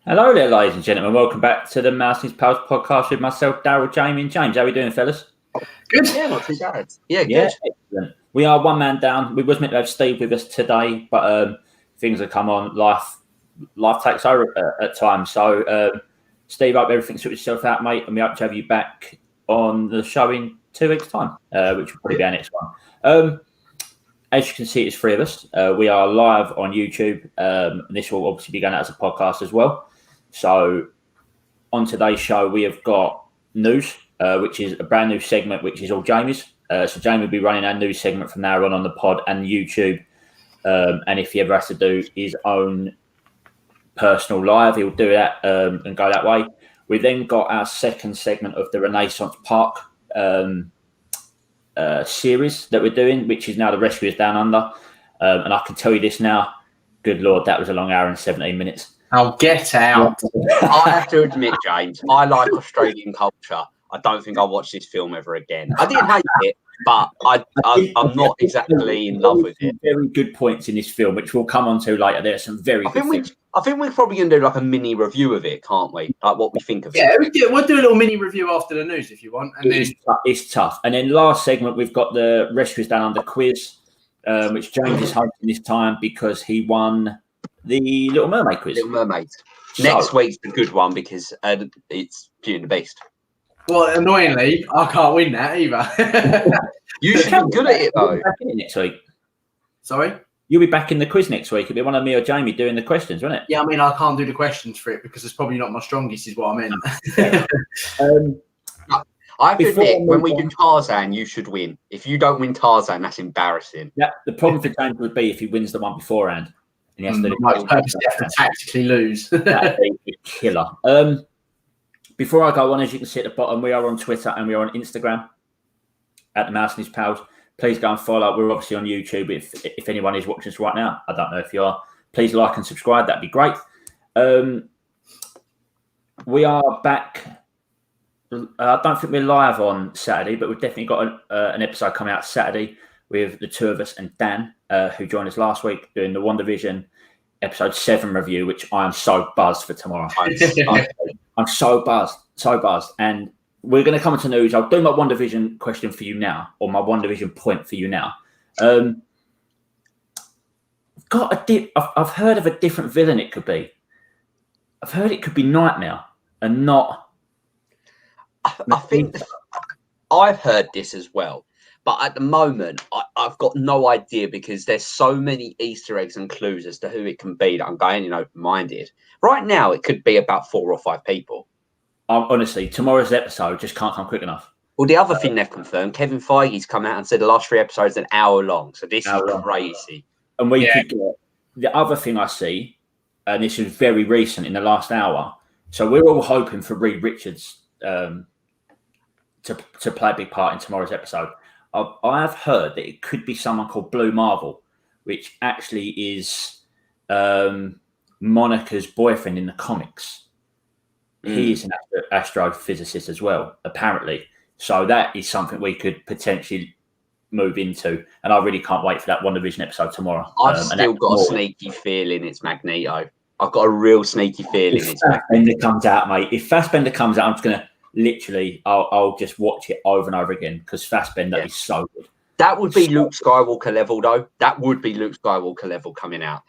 Hello there, ladies and gentlemen. Welcome back to the Mouse and His Pals podcast with myself, Daryl, Jamie, and James. How are we doing, fellas? Good. Yeah, not too bad. Yeah, good. Excellent. We are one man down. We was meant to have Steve with us today, but things have come on. Life takes over at times. So, Steve, I hope everything sorts itself out, mate, and we hope to have you back on the show in 2 weeks' time, which will probably be our next one. As you can see, it's three of us. We are live on YouTube, and this will obviously be going out as a podcast as well. So on today's show, we have got news, which is a brand new segment, which is all Jamie's. So Jamie will be running our news segment from now on the pod and YouTube. And if he ever has to do his own personal live, he'll do that and go that way. We then got our second segment of the Renaissance Park series that we're doing, which is now the Rescuers Down Under. And I can tell you this now, good Lord, that was a long hour and 17 minutes. Oh, get out. I have to admit, James, I like Australian culture. I don't think I'll watch this film ever again. I didn't hate it, but I'm not exactly in love with it. Very good points in this film, which we'll come on to later. There's some very good things. I think we're probably going to do like a mini review of it, can't we? Like what we think of it. Yeah, we'll do a little mini review after the news if you want. And it's tough. And then last segment, we've got the Rescuers Down Under quiz, which James is hosting this time because he won the Little Mermaid quiz. Little Mermaid. Next week's a good one because it's Beauty and the Beast. Well, annoyingly, I can't win that either. You should be good at it, though. Back in it next week. Sorry? You'll be back in the quiz next week. It'll be one of me or Jamie doing the questions, won't it? Yeah, I mean, I can't do the questions for it because it's probably not my strongest, is what I meant. I have to admit, when we do Tarzan, you should win. If you don't win Tarzan, that's embarrassing. Yeah, the problem for James would be if he wins the one beforehand. And he has to purposely have to tactically lose. That'd be a killer. Before I go on, as you can see at the bottom, we are on Twitter and we are on Instagram at the Mouse and His Pals. Please go and follow. We're obviously on YouTube. If anyone is watching us right now, I don't know if you are. Please like and subscribe. That'd be great. We are back. I don't think we're live on Saturday, but we've definitely got an episode coming out Saturday with the two of us and Dan, who joined us last week doing the WandaVision episode 7 review, which I am so buzzed for tomorrow. I'm so buzzed. And we're going to come into news. I'll do my WandaVision question for you now, or my WandaVision point for you now. I've heard of a different villain it could be. I've heard it could be Nightmare and not... I think I've heard this as well. But at the moment, I've got no idea because there's so many Easter eggs and clues as to who it can be that I'm going in open-minded. Right now, it could be about 4 or 5 people. Honestly, tomorrow's episode just can't come quick enough. Well, the other thing they've confirmed, Kevin Feige's come out and said the last 3 episodes are an hour long. So this is crazy. And we could get the other thing I see, and this is very recent in the last hour. So we're all hoping for Reed Richards to play a big part in tomorrow's episode. I have heard that it could be someone called Blue Marvel, which actually is Monica's boyfriend in the comics. He is an astrophysicist as well, apparently. So that is something we could potentially move into. And I really can't wait for that WandaVision episode tomorrow. I've still got a sneaky feeling it's Magneto. I've got a real sneaky feeling it's Magneto. If Fassbender comes out, mate. If Fassbender comes out, I'm just going to... Literally, I'll just watch it over and over again because Fassbender is so good. That would be Luke Skywalker level, though. That would be Luke Skywalker level coming out.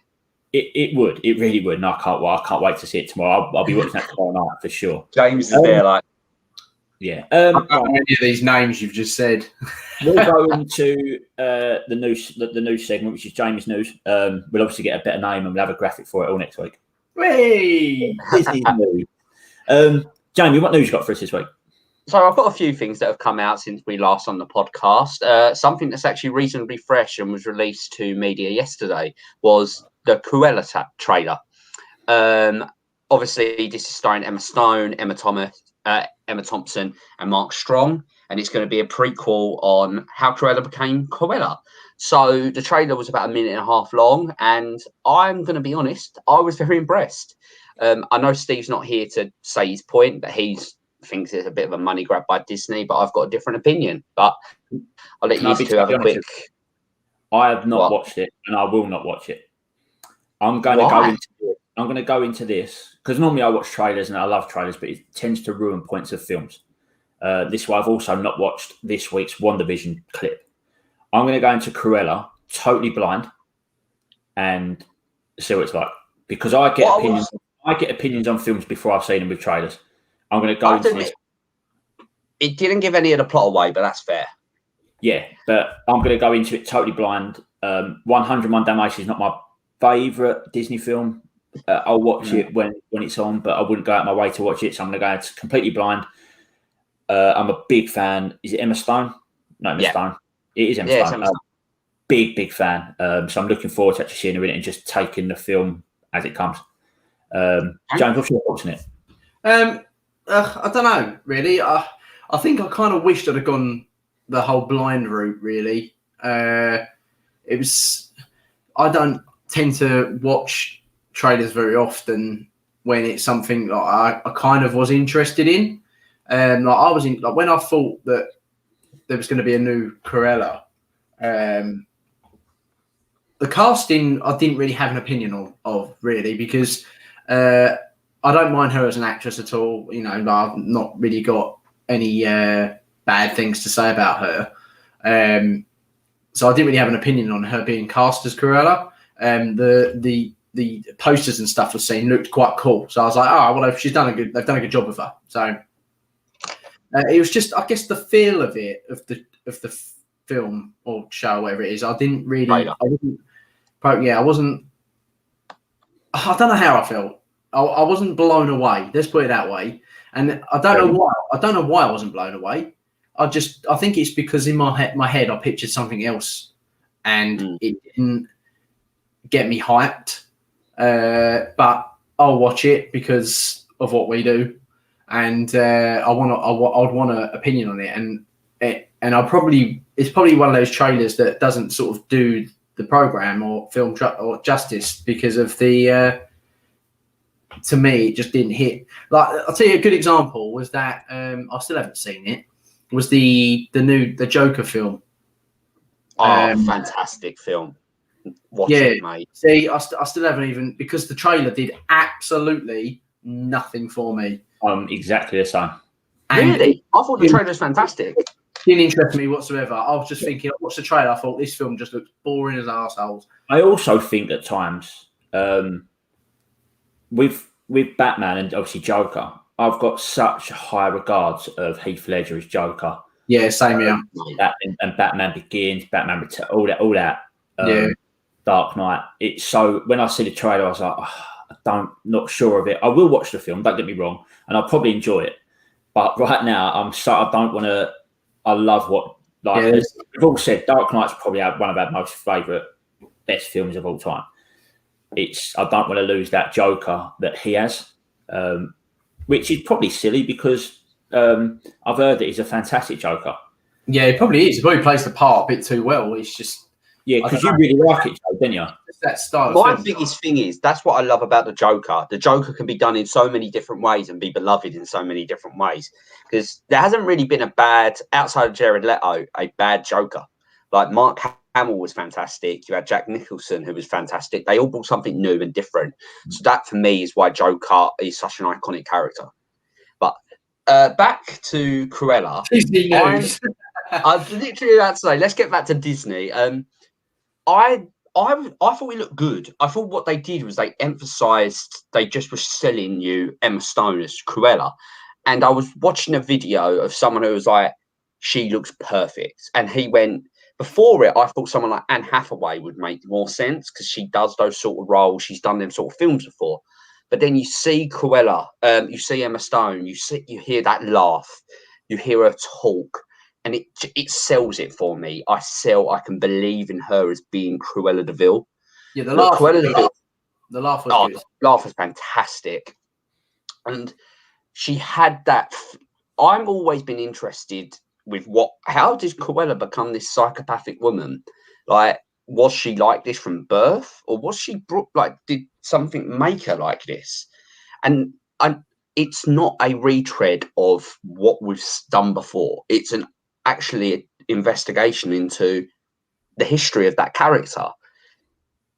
It would. It really would. And I can't wait to see it tomorrow. I'll be watching that tomorrow night for sure. James is there, like. Yeah. I don't know any of these names you've just said. We'll go into the news segment, which is Jamie's news. We'll obviously get a better name and we'll have a graphic for it all next week. Hey! This is news. Jamie, what news you got for us this week? So I've got a few things that have come out since we last on the podcast. Something that's actually reasonably fresh and was released to media yesterday was the Cruella trailer. Obviously, this is starring Emma Stone, Emma Thompson, and Mark Strong, and it's going to be a prequel on how Cruella became Cruella. So the trailer was about 1.5 minutes long, and I'm going to be honest, I was very impressed. I know Steve's not here to say his point, but he thinks it's a bit of a money grab by Disney, but I've got a different opinion. But I'll let you two have a quick... I have not What? watched it, and I will not watch it. I'm going to go into this because normally I watch trailers and I love trailers, but it tends to ruin points of films. This way, I've also not watched this week's WandaVision clip. I'm going to go into Cruella totally blind and see what it's like, because I get opinions. I get opinions on films before I've seen them with trailers. I'm going to go into this. It didn't give any of the plot away, but that's fair. Yeah, but I'm going to go into it totally blind. 101 Dalmatians is not my favourite Disney film. I'll watch it when it's on, but I wouldn't go out my way to watch it. So I'm going to go into completely blind. I'm a big fan. Is it Emma Stone? No, Emma Stone. It is Emma Stone. Emma Stone. Big fan. So I'm looking forward to actually seeing her in it and just taking the film as it comes. James, what's your thoughts on it? I don't know, really. I think I kind of wished I'd have gone the whole blind route, really. I don't tend to watch trailers very often when it's something that I kind of was interested in. When I thought that there was going to be a new Cruella, the casting I didn't really have an opinion of really, because I don't mind her as an actress at all. You know, I've not really got any bad things to say about her. So I didn't really have an opinion on her being cast as Cruella. The posters and stuff I've seen looked quite cool. So I was like, oh, well, they've done a good job with her. So it was just, I guess, the feel of it, of the film or show, whatever it is. I don't know how I felt. I wasn't blown away. Let's put it that way. And I don't know why I wasn't blown away. I think it's because in my head I pictured something else, and it didn't get me hyped. But I'll watch it because of what we do, and I'd want an opinion on it. And it's probably one of those trailers that doesn't sort of do the program or film or justice, because of the. To me, it just didn't hit. Like, I'll tell you a good example was that I still haven't seen it. Was the Joker film? Fantastic film! Watch it, mate. See, I still haven't even, because the trailer did absolutely nothing for me. Exactly the same. And really, I thought the trailer was fantastic. Didn't interest me whatsoever. I was just thinking, I watched the trailer. I thought this film just looks boring as arseholes. I also think at times. With Batman and obviously Joker, I've got such high regards of Heath Ledger as Joker. Yeah, same here. And Batman Begins, Batman all that. Dark Knight. It's so, when I see the trailer, I was like, not sure of it. I will watch the film. Don't get me wrong, and I'll probably enjoy it. But right now, I don't want to. I love what, as we've all said, Dark Knight's probably one of our most favourite, best films of all time. I don't want to lose that Joker that he has, which is probably silly because I've heard that he's a fantastic Joker. Yeah, he probably is. He probably plays the part a bit too well. It's just because you really like it, Joe, didn't you? That style. My biggest thing is, that's what I love about the Joker. The Joker can be done in so many different ways and be beloved in so many different ways, because there hasn't really been outside of Jared Leto, a bad Joker. Like Mark Hamill was fantastic. You had Jack Nicholson, who was fantastic. They all brought something new and different. So that, for me, is why Joker is such an iconic character. But back to Cruella. Disney news. I was literally about to say, let's get back to Disney. I thought it looked good. I thought what they did was they emphasised, they just were selling you Emma Stone as Cruella. And I was watching a video of someone who was like, she looks perfect. And he went, before it, I thought someone like Anne Hathaway would make more sense because she does those sort of roles. She's done them sort of films before. But then you see Cruella, you see Emma Stone, you hear that laugh, you hear her talk, and it sells it for me. I can believe in her as being Cruella de Vil. Yeah, the laugh was good. The laugh was good. The laugh was fantastic. And she had that. I've always been interested with how did Cruella become this psychopathic woman? Like, was she like this from birth, or was she did something make her like this? And it's not a retread of what we've done before. It's actually an investigation into the history of that character.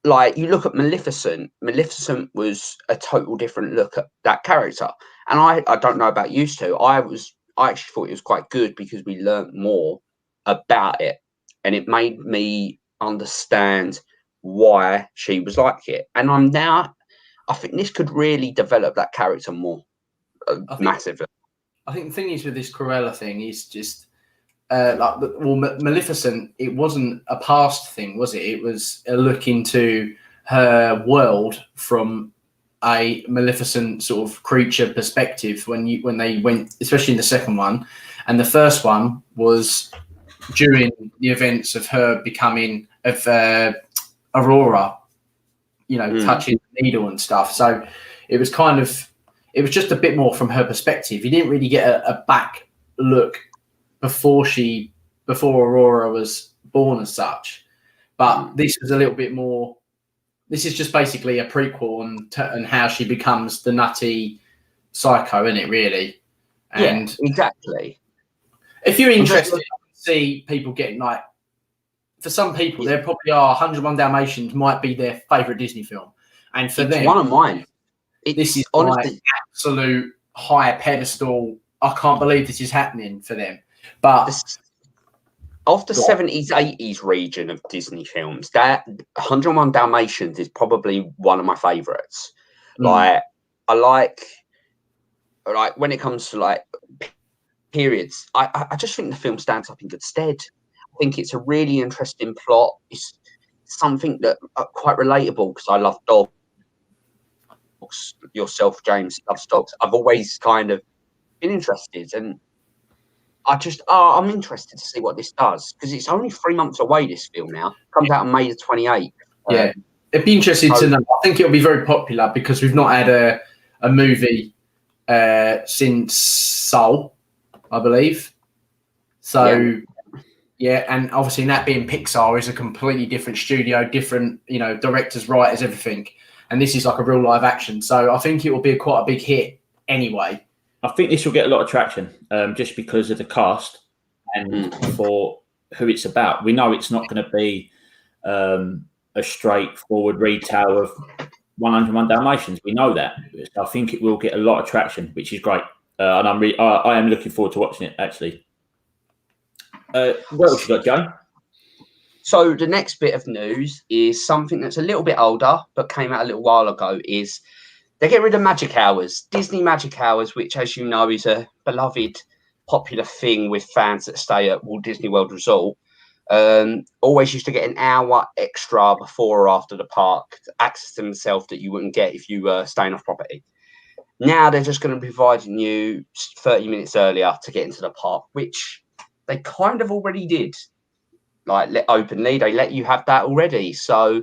Like, you look at Maleficent. Maleficent was a total different look at that character. And I don't know about you two. I actually thought it was quite good because we learned more about it, and it made me understand why she was like it. And I think this could really develop that character more massively. I think the thing is with this Cruella thing is just Maleficent. It wasn't a past thing, was it? It was a look into her world from a Maleficent sort of creature perspective. When they went, especially in the second one, and the first one was during the events of her becoming Aurora, touching the needle and stuff. So it was just a bit more from her perspective. You didn't really get a back look before Aurora was born as such. But this was a little bit more. This is just basically a prequel and how she becomes the nutty psycho, isn't it, really? And yeah, exactly. If you're interested, I can see people getting like, for some people, there probably are 101 Dalmatians might be their favourite Disney film. And for them, one of mine. This is honestly like absolute high pedestal. I can't believe this is happening for them. But of the 70s, 80s region of Disney films, that 101 Dalmatians is probably one of my favourites. Like, I like when it comes to like periods, I just think the film stands up in good stead. I think it's a really interesting plot. It's something that quite relatable because I love dogs. Yourself, James, loves dogs. I've always kind of been interested, and I'm interested to see what this does because it's only 3 months away. This film now comes out on May the 28th. Yeah, it'd be interesting to know. I think it'll be very popular because we've not had a movie since Soul, I believe. So yeah, and obviously that being Pixar is a completely different studio, different directors, writers, everything. And this is like a real live action. So I think it will be quite a big hit anyway. I think this will get a lot of traction just because of the cast and for who it's about. We know it's not going to be a straightforward retale of 101 Dalmatians. We know that. I think it will get a lot of traction, which is great. And I am looking forward to watching it, actually. What else you got, Joe? So the next bit of news is something that's a little bit older, but came out a little while ago, is they get rid of magic hours. Disney magic hours, which, as you know, is a beloved, popular thing with fans that stay at Walt Disney World Resort. Always used to get an hour extra before or after the park to access themselves that you wouldn't get if you were staying off property. Now they're just going to be providing you 30 minutes earlier to get into the park, which they kind of already did. Like, openly, they let you have that already. So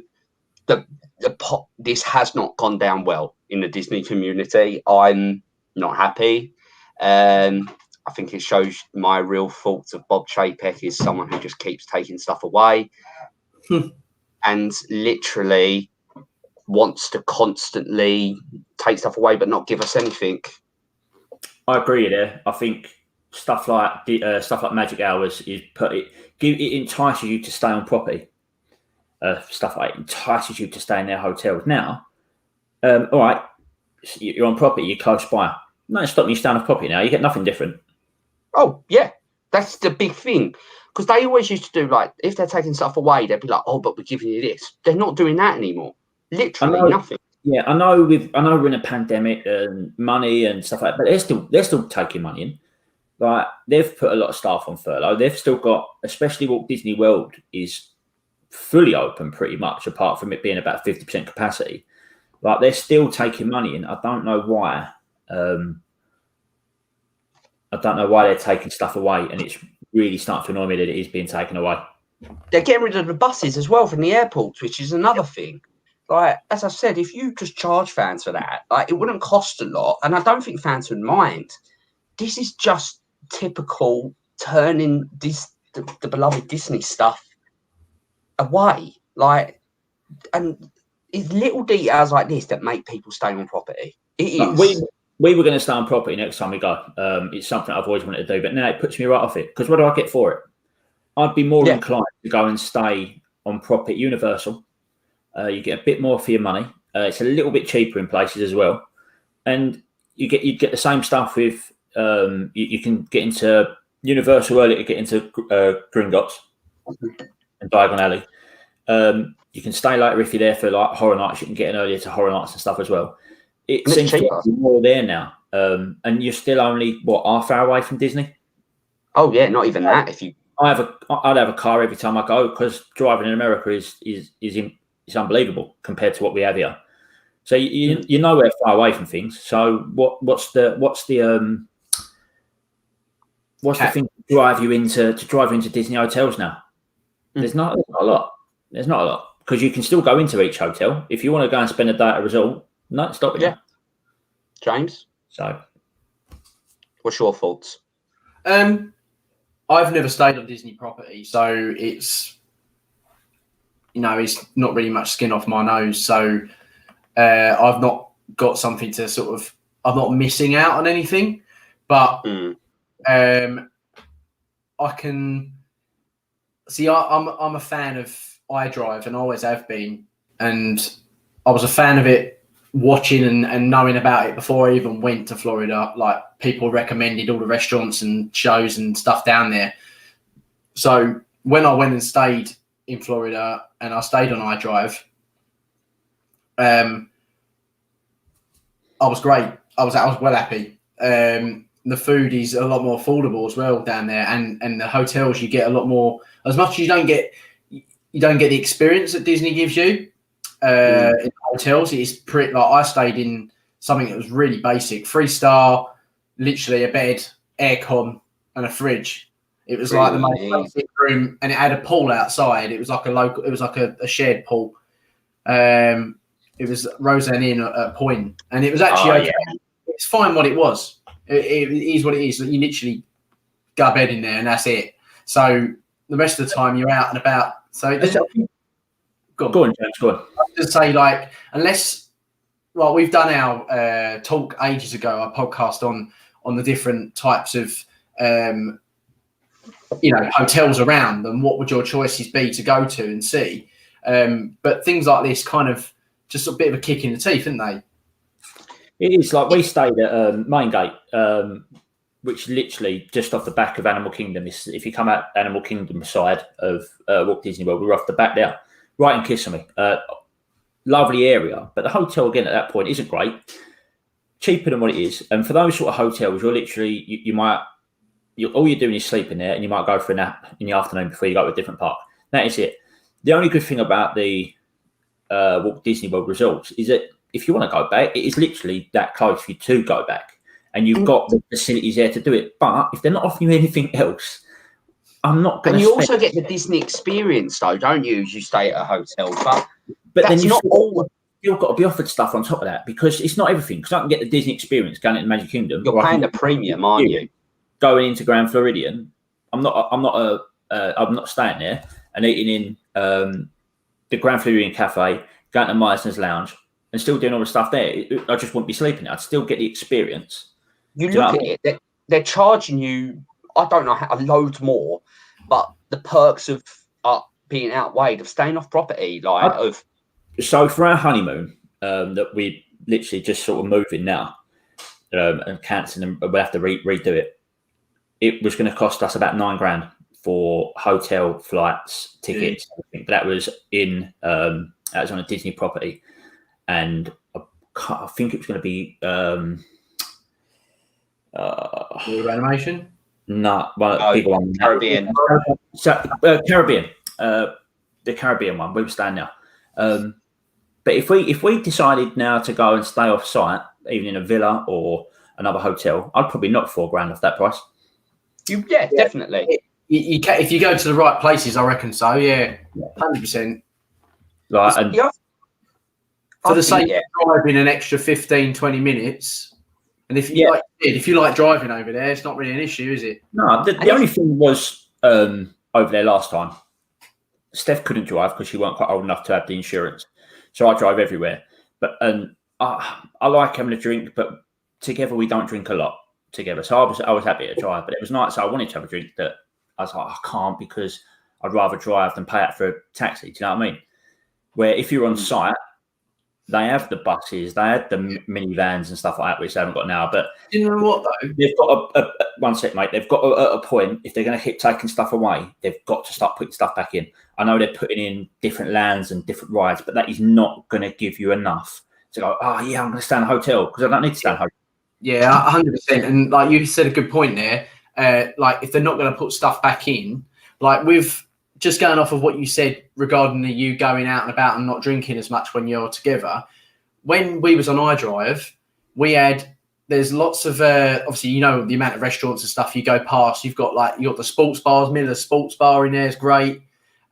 this has not gone down well in the Disney community. I'm not happy. I think it shows my real thoughts of Bob Chapek is someone who just keeps taking stuff away and literally wants to constantly take stuff away but not give us anything. I agree there. I think stuff like magic hours it entices you to stay on property. Stuff like it entices you to stay in their hotels. Now, all right, you're on property, you're close by. No, it's stopping you staying off property now. You get nothing different. Oh, yeah. That's the big thing. Because they always used to do, like, if they're taking stuff away, they'd be like, oh, but we're giving you this. They're not doing that anymore. Literally nothing. Yeah, I know we're in a pandemic and money and stuff like that, but they're still taking money in. Like, they've put a lot of staff on furlough. They've still got, especially Walt Disney World is fully open pretty much, apart from it being about 50% capacity. Like, they're still taking money in. I don't know why. I don't know why they're taking stuff away, and it's really starting to annoy me that it is being taken away. They're getting rid of the buses as well from the airports, which is another thing. Like, as I said, if you just charge fans for that, like, it wouldn't cost a lot, and I don't think fans would mind. This is just typical turning the beloved Disney stuff away. Like, and it's little details like this that make people stay on property. It is. We were going to stay on property next time we go. It's something I've always wanted to do, but now it puts me right off it. Because what do I get for it? I'd be more inclined to go and stay on prop at Universal. You get a bit more for your money. It's a little bit cheaper in places as well, and you get the same stuff with. You can get into Universal early to get into Gringotts and Diagon Alley. You can stay later if you're there for like horror nights. You can get in earlier to horror nights and stuff as well. It seems to be more there now, and you're still only half hour away from Disney. Oh yeah, not even that. I'd have a car every time I go because driving in America is unbelievable compared to what we have here. So you're nowhere far away from things. So what's the thing to drive you into Disney hotels now? There's not a lot. There's not a lot because you can still go into each hotel if you want to go and spend a day at a resort. No, stop it. Yeah, James. So, what's your thoughts? I've never stayed on Disney property, so it's it's not really much skin off my nose. So I've not got something to sort of. I'm not missing out on anything, but I can see. I'm a fan of iDrive and always have been, and I was a fan of it. Watching and knowing about it before I even went to Florida, like people recommended all the restaurants and shows and stuff down there. So when I went and stayed in Florida and I stayed on iDrive, I was great. I was well happy. The food is a lot more affordable as well down there, and the hotels you get a lot more. As much as you don't get the experience that Disney gives you. In hotels, it is pretty like I stayed in something that was really basic, 3-star, literally a bed, aircon, and a fridge. It was like the most basic room, and it had a pool outside. It was like a shared pool. It was Roseanne Inn at Point, and it was actually okay. Yeah. It's fine what it was. It is what it is. You literally go to bed in there, and that's it. So the rest of the time you're out and about. So. Go on, James. Go on. I was just say, like, unless, well, we've done our talk ages ago, our podcast on the different types of, hotels around, and what would your choices be to go to and see. But things like this kind of just a bit of a kick in the teeth, isn't they? It is. Like, we stayed at Main Gate, which literally just off the back of Animal Kingdom. If you come out Animal Kingdom side of Walt Disney World, we're off the back there. Right in Kissimmee. Lovely area. But the hotel, again, at that point, isn't great. Cheaper than what it is. And for those sort of hotels, you're literally, all you're doing is sleeping there, and you might go for a nap in the afternoon before you go to a different park. That is it. The only good thing about the Walt Disney World resorts is that if you want to go back, it is literally that close for you to go back. And you've got the facilities there to do it. But if they're not offering you anything else, I'm not going to. And you also get the Disney experience, though, don't you? As you stay at a hotel, but then you've got to be offered stuff on top of that because it's not everything. Because I can get the Disney experience going into Magic Kingdom. You're paying the premium, aren't you? Going into Grand Floridian, I'm not staying there and eating in the Grand Floridian Cafe, going to Meisner's Lounge, and still doing all the stuff there. I just wouldn't be sleeping there. I'd still get the experience. You look at it; they're charging you. I don't know how loads more, but the perks of being outweighed of staying off property, So for our honeymoon, that we literally just sort of moving now, and cancelling, and we'll have to redo it. It was going to cost us about $9,000 for hotel, flights, tickets. But that was on a Disney property, and I think it was going to be animation. No, big one. Caribbean. Caribbean. The Caribbean one. We were staying now. But if we decided now to go and stay off site, even in a villa or another hotel, I'd probably knock $4,000 off that price. Yeah, definitely. You can, if you go to the right places, I reckon so. Yeah, 100%. Like, and for the sake of driving an extra 15-20 minutes. And if you like driving over there, it's not really an issue, is it? No, the only thing was over there last time, Steph couldn't drive because she weren't quite old enough to have the insurance. So I drive everywhere. But I like having a drink, but together we don't drink a lot together. So I was happy to drive, but it was nice. So I wanted to have a drink that I was like, I can't because I'd rather drive than pay out for a taxi. Do you know what I mean? Where if you're on site, they have the buses, they have the minivans and stuff like that, which they haven't got now. But you know what though? They've got one sec, mate. They've got a point. If they're going to hit taking stuff away, they've got to start putting stuff back in. I know they're putting in different lands and different rides, but that is not going to give you enough to go, oh yeah, I'm going to stay in a hotel, because I don't need to stay in a hotel. Yeah, 100%. And like you said, a good point there. Like if they're not going to put stuff back in, like with just going off of what you said regarding you going out and about and not drinking as much when you're together. When we was on iDrive, there's lots of obviously, you know, the amount of restaurants and stuff you go past. You've got the sports bars. Miller Sports Bar in there is great,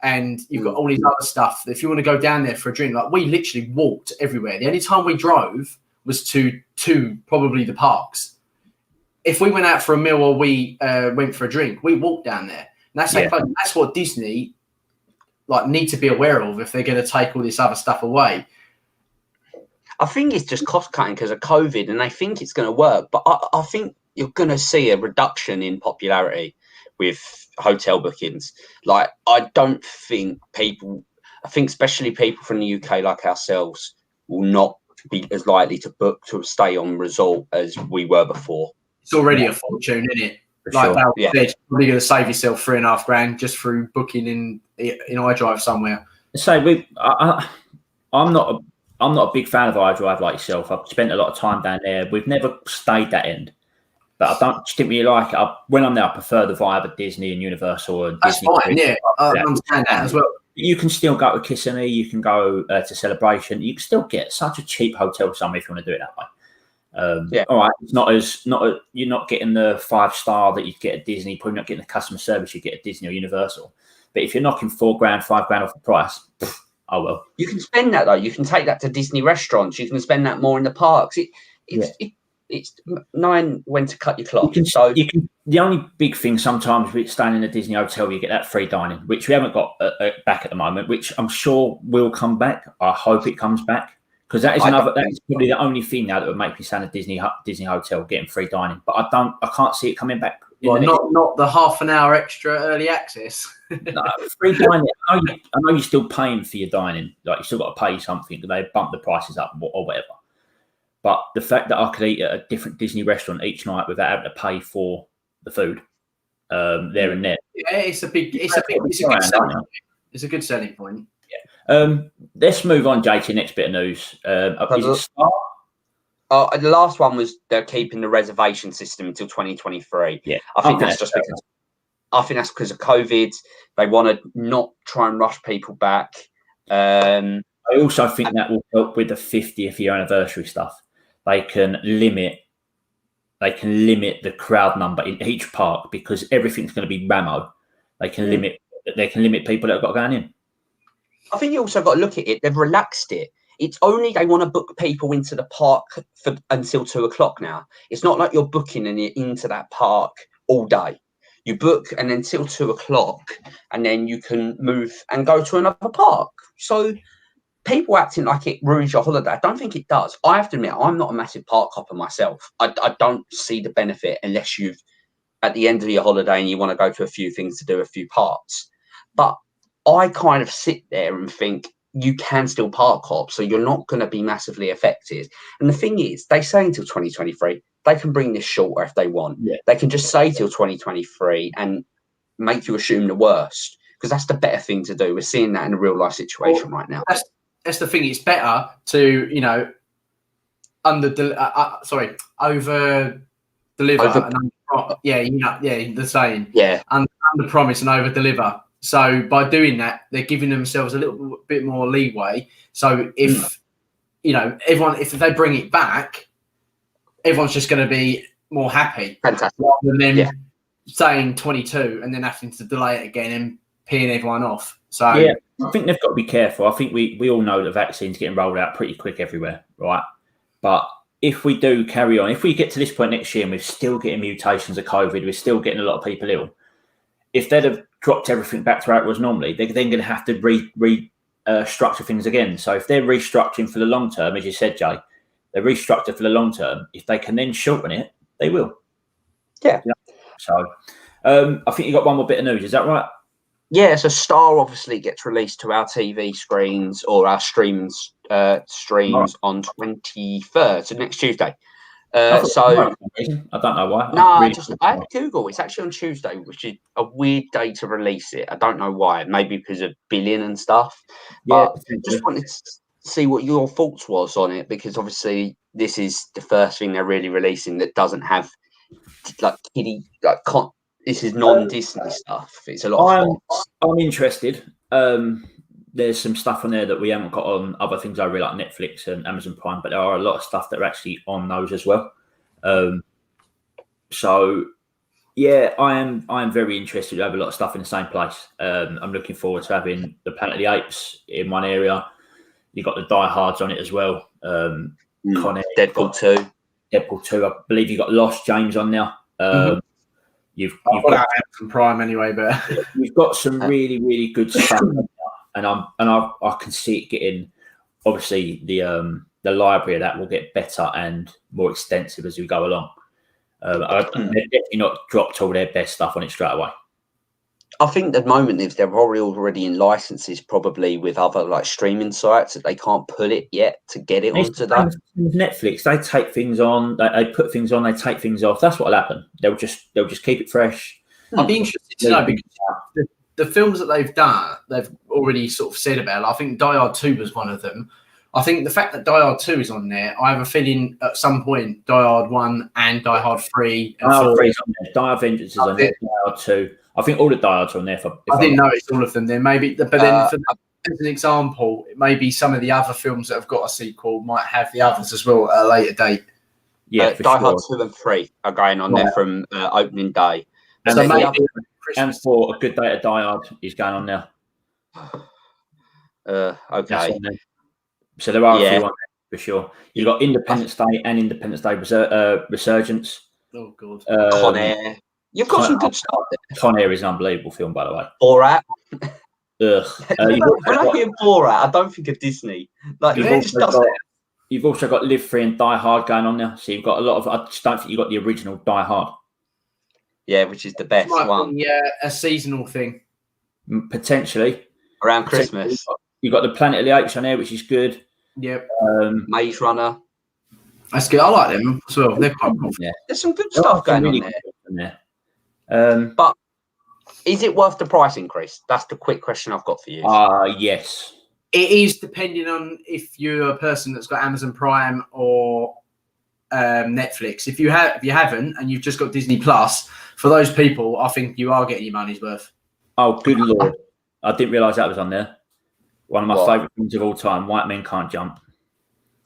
and you've got all these other stuff. If you want to go down there for a drink, like we literally walked everywhere. The only time we drove was to probably the parks. If we went out for a meal or we went for a drink, we walked down there. And that's what Disney need to be aware of if they're going to take all this other stuff away. I think it's just cost cutting because of COVID, and they think it's going to work. But I think you're going to see a reduction in popularity with hotel bookings. Like, I don't think people, I think especially people from the UK like ourselves, will not be as likely to book to stay on resort as we were before. It's already a fortune, isn't it? For like sure. Val said, you're probably going to save yourself $3,500 just through booking in iDrive somewhere. So I'm not a big fan of iDrive like yourself. I've spent a lot of time down there. We've never stayed that end, but I didn't really like it. When I'm there, I prefer the vibe of Disney and Universal. And that's Disney fine, yeah. I understand that as well. You can still go to Kissimmee. You can go to Celebration. You can still get such a cheap hotel somewhere if you want to do it that way. All right, it's you're not getting the 5-star that you get at Disney. Probably not getting the customer service you get at Disney or Universal. But if you're knocking $4,000, $5,000 off the price, oh well. You can spend that though. You can take that to Disney restaurants. You can spend that more in the parks. It's knowing when to cut your cloth. The only big thing sometimes with staying in a Disney hotel, you get that free dining, which we haven't got back at the moment, which I'm sure will come back. I hope it comes back, because that is probably the only thing now that would make me stay in a Disney hotel, getting free dining. But I can't see it coming back. Well, not the half an hour extra early access. No, free dining. I know you're still paying for your dining. Like, you still got to pay something. They bump the prices up or whatever. But the fact that I could eat at a different Disney restaurant each night without having to pay for the food there and there. Yeah, it's a good selling point. Yeah. Let's move on, Jay, to the next bit of news. The last one was they're keeping the reservation system until 2023. Yeah, I think that's because of COVID. They want to not try and rush people back. I also think that will help with the 50th year anniversary stuff. They can limit the crowd number in each park, because everything's going to be Ramo. They can limit people that have got going in. I think you also got to look at it. They've relaxed it. It's only they want to book people into the park until 2:00 now. It's not like you're booking and you're into that park all day. You book and then till 2:00, and then you can move and go to another park. So people acting like it ruins your holiday, I don't think it does. I have to admit, I'm not a massive park hopper myself. I don't see the benefit unless you've at the end of your holiday and you want to go to a few things to do a few parks. But I kind of sit there and think you can still park hop, so you're not going to be massively affected. And the thing is, they say until 2023, they can bring this shorter if they want. Yeah. They can just say till 2023 and make you assume the worst, because that's the better thing to do. We're seeing that in a real life situation right now. That's the thing. It's better to, over deliver. The saying. Yeah. Under promise and over deliver. So by doing that, they're giving themselves a little bit more leeway. So if they bring it back, everyone's just going to be more happy. Fantastic. Rather than them saying 22 and then having to delay it again and peeing everyone off. So yeah, I think they've got to be careful. I think we all know that vaccines getting rolled out pretty quick everywhere, right? But if we do carry on, if we get to this point next year and we're still getting mutations of COVID, we're still getting a lot of people ill, if they'd have dropped everything back to how it was normally, they're then going to have to restructure things again. So if they're restructuring for the long term, as you said, Jay, they restructure for the long term. If they can then shorten it, they will. Yeah. So I think you got one more bit of news. Is that right? Yeah, so Star obviously gets released to our TV screens or our streams on 23rd, so next Tuesday. I So don't know why. no, I had to Google. It's actually on Tuesday, which is a weird day to release it. I don't know why. Maybe because of billing and stuff. Yeah, but just wanted to see what your thoughts was on it, because obviously this is the first thing they're really releasing that doesn't have like kiddie this is non-Disney stuff. It's a lot of Fox. I'm interested. There's some stuff on there that we haven't got on other things over like Netflix and Amazon Prime, but there are a lot of stuff that are actually on those as well. So yeah, I am very interested to have a lot of stuff in the same place. I'm looking forward to having the Planet of the Apes in one area. You've got the Die Hards on it as well. Deadpool 2. Deadpool 2. I believe you've got Lost James on now. You've got Amazon Prime anyway, but you've got some really, really good stuff. And I can see it getting, obviously the library of that will get better and more extensive as we go along. They're definitely not dropped all their best stuff on it straight away. I think at the moment they're probably already in licenses, probably with other like streaming sites that they can't put it yet to get it onto that. Netflix, they take things on, they put things on, they take things off. That's what'll happen. They'll just keep it fresh. I'd be interested to know, because the films that they've done, they've already sort of said about. I think Die Hard 2 was one of them. I think the fact that Die Hard 2 is on there, I have a feeling at some point Die Hard 1 and Die Hard 3 and 4 is on there. Die Hard Vengeance is on there. Die Hard 2. I think all the Die Hards are on there. I didn't know it's all of them then. Maybe, but then as an example, maybe some of the other films that have got a sequel might have the others as well at a later date. Yeah, Die Hard 2 and 3 are going on there from opening day. And so maybe and for A Good Day to Die Hard is going on now. Okay. So there are a few on there for sure. You've got Independence Day and Independence Day Resurgence. Oh, God. Con Air. You've got some good stuff there. Con Air is an unbelievable film, by the way. Borat. When I hear Borat, I don't think of Disney. Like, you've also got Live Free and Die Hard going on there. So you've got a lot of. I just don't think you've got the original Die Hard. Yeah, which is the best one. Yeah, a seasonal thing. Potentially. Around Christmas. You've got the Planet of the Apes on there, which is good. Yep. Maze Runner. That's good. I like them as well. They're quite cool. Yeah. There's some good stuff going on there. But is it worth the price increase? That's the quick question I've got for you. Yes. It is, depending on if you're a person that's got Amazon Prime or Netflix. If you haven't and you've just got Disney Plus, for those people, I think you are getting your money's worth. Oh, good Lord. I didn't realise that was on there. One of my favourite films of all time, White Men Can't Jump.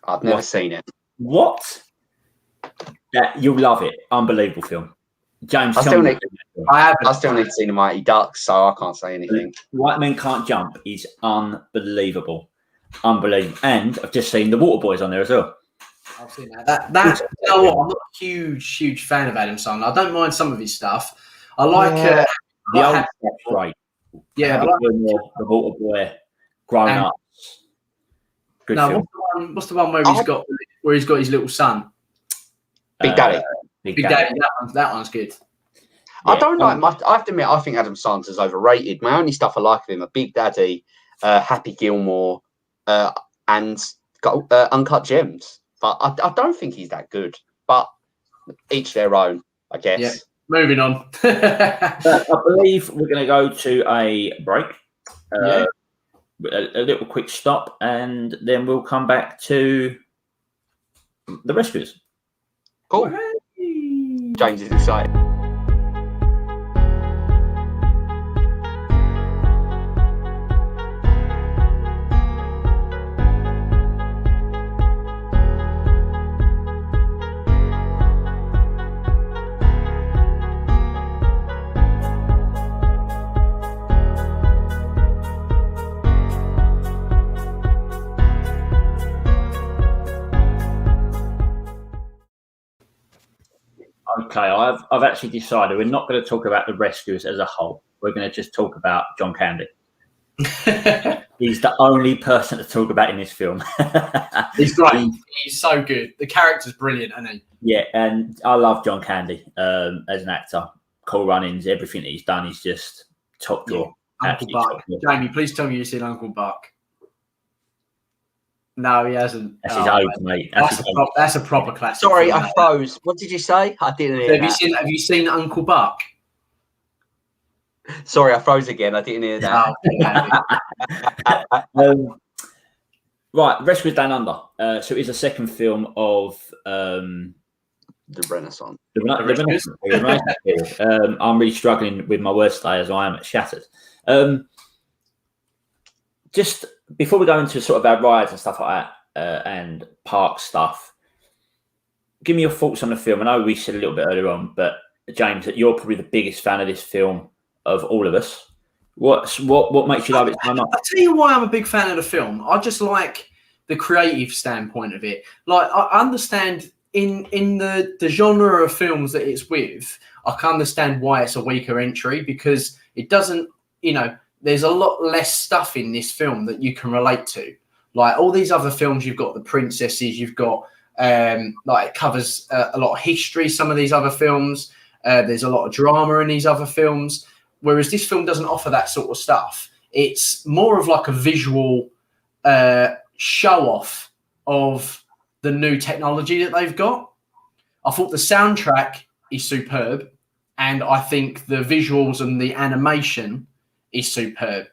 I've never seen it. What? You'll love it. Unbelievable film. James, I still need to see the Mighty Ducks, so I can't say anything. White Men Can't Jump is unbelievable. Unbelievable. And I've just seen The Waterboys on there as well. I've seen that. You know what? I'm not a huge fan of Adam Sandler. I don't mind some of his stuff. I like the old stuff's great. Yeah, the Waterboy, Grown Ups. Good film. What's the one where he's got his little son? Big Daddy. Big Daddy. That one's good. Yeah, I don't like much. I have to admit, I think Adam Sandler's overrated. My only stuff I like of him are Big Daddy, Happy Gilmore, and Uncut Gems. But I don't think he's that good. But each their own, I guess. Yeah. Moving on. I believe we're going to go to a break. A little quick stop, and then we'll come back to the rescuers. Cool. James is excited. Okay, I've actually decided we're not going to talk about the rescuers as a whole. We're going to just talk about John Candy. He's the only person to talk about in this film. He's great. He's so good. The character's brilliant, isn't he? Yeah, and I love John Candy as an actor. Cool runnings, everything that he's done is just top draw. Uncle Buck. Jamie, please tell me you've seen Uncle Buck. No, he hasn't. That's his age, mate. That's a proper classic. Sorry, I froze. What did you say? I didn't hear that. Have you seen Uncle Buck? Sorry, I froze again. I didn't hear that. Right, Rescuers Down Under. So it is a second film of the Renaissance. The Renaissance. I'm really struggling with my words today, as I am shattered. Just before we go into sort of our rides and stuff like that, and park stuff, give me your thoughts on the film. I know we said a little bit earlier on, but James, that you're probably the biggest fan of this film of all of us. What makes you love it so much? I'll tell you why I'm a big fan of the film. I just like the creative standpoint of it. Like, I understand in the genre of films that it's with, I can understand why it's a weaker entry, because it doesn't, there's a lot less stuff in this film that you can relate to. Like all these other films, you've got the princesses, you've got it covers a lot of history. Some of these other films, there's a lot of drama in these other films, whereas this film doesn't offer that sort of stuff. It's more of like a visual show off of the new technology that they've got. I thought the soundtrack is superb, and I think the visuals and the animation is superb.